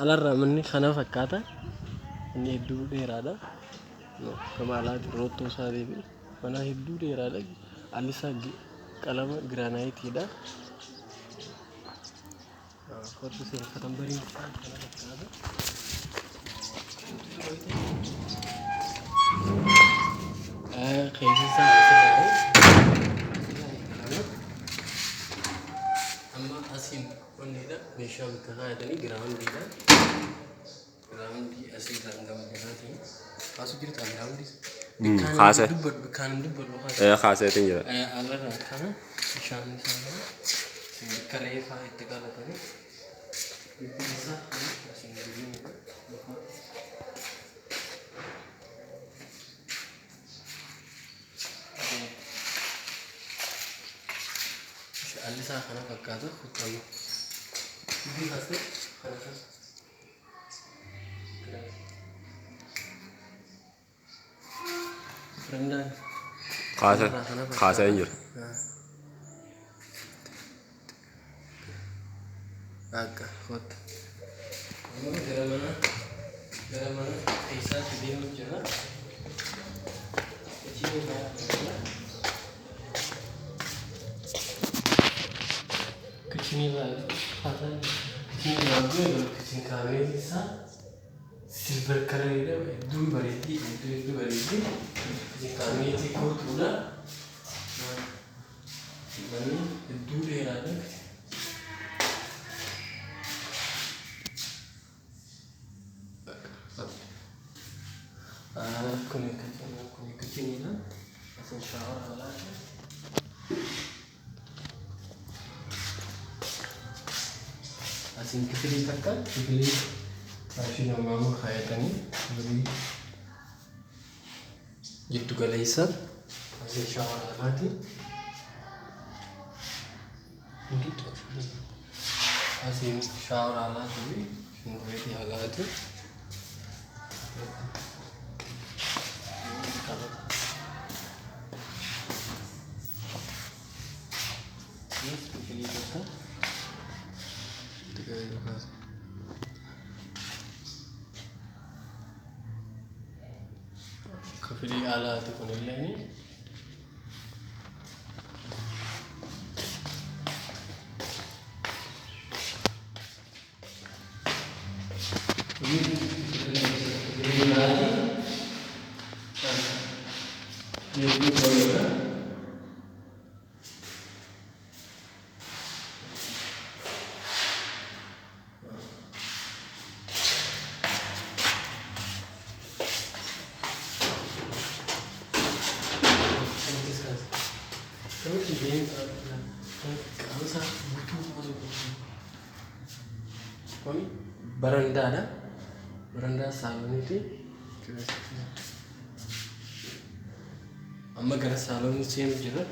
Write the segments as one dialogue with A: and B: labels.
A: alarraa manni kana fakkaata inni hedduu dheeraadha. Kama alaatti rootoo isaa deebi mana hedduu dheeraadha. Alli isaa qalama giraanaayitiidha. Kottu seenfatan bareedaa kana fakkaata. Keessa isaa asirraa amma asiin onnedha meeshaa bitta kaayatanii giraawundiidha. Giraawundii asirraan gama jalaatiin kaasuu jirta giraawundii.
B: Kaasa.
A: Kan dubbadhu
B: Kaaseetiin jira.
A: alarraa kana bishaan isaa karee fa'aa itti qabatanii isaa asiin deebiinidha. Alli isaa kana fakkaata kuttamu. Iddoo kaasee kana kaasa. Rendang.
B: Kaasa hin jiru.
A: Akka kottu. Gara mana keessaatti deemuuf jira. Kicin kaamee isaa silver kaleedha. Hedduu bareeddii hedduu bareeddii. Kicin kaameetii gootuudha. Manni hedduu dheeraadha. Kun kiciniidha. Asin shaawara alaati. Asin kifilii takka kifilii faashin ammaa kaayatanii kifilii jiddu galeessa asin shaawara alaati. Asin shaawara alaati shunkurtii alaati. Kafiri ala tu pun ilai ni. Beranda ada, beranda salon itu. Amma gara salon seen jira.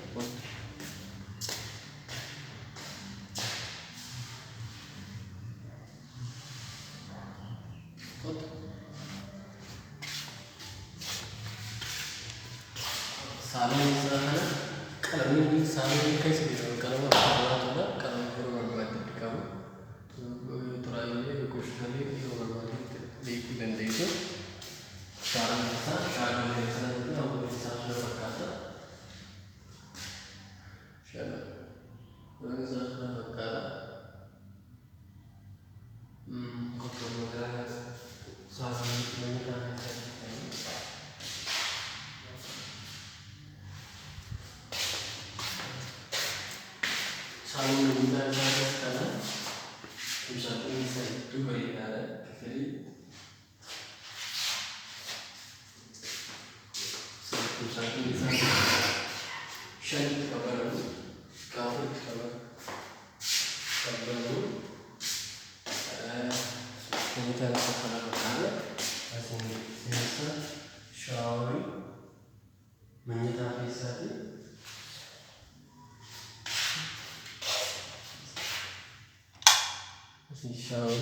A: Salon sana kalau ini salon kayak sih kalau mau ada kalau mau buat di kamu terakhir kuis kali di orang di benda itu cara biasa itu aku bisa berkata siapa orang bisa berkata kau berkata soal menikah salon menikah karena bisa itu berbeda jadi satu bisa share kabar kabar ini cara cara pertama asing biasa shower menyita bisa shower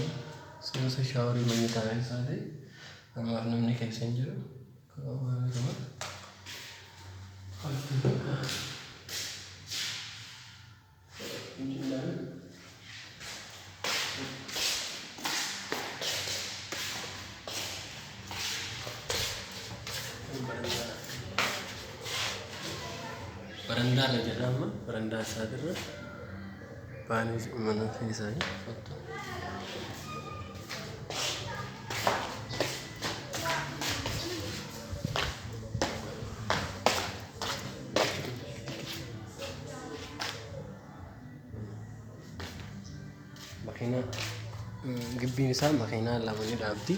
A: selesai shower menyita bisa warna ini kayak senjata kalau mana barandaa irra jirra amma barandaa isaatirra baanis mana isaanii fattu. Makina gibbiin isaa makiinaa lama ni dhaabdi.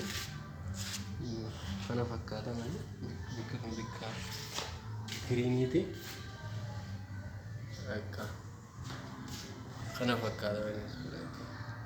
A: Kana fakkaata malee bikka kun bikka giriiniiti. Akka kana fakkaata.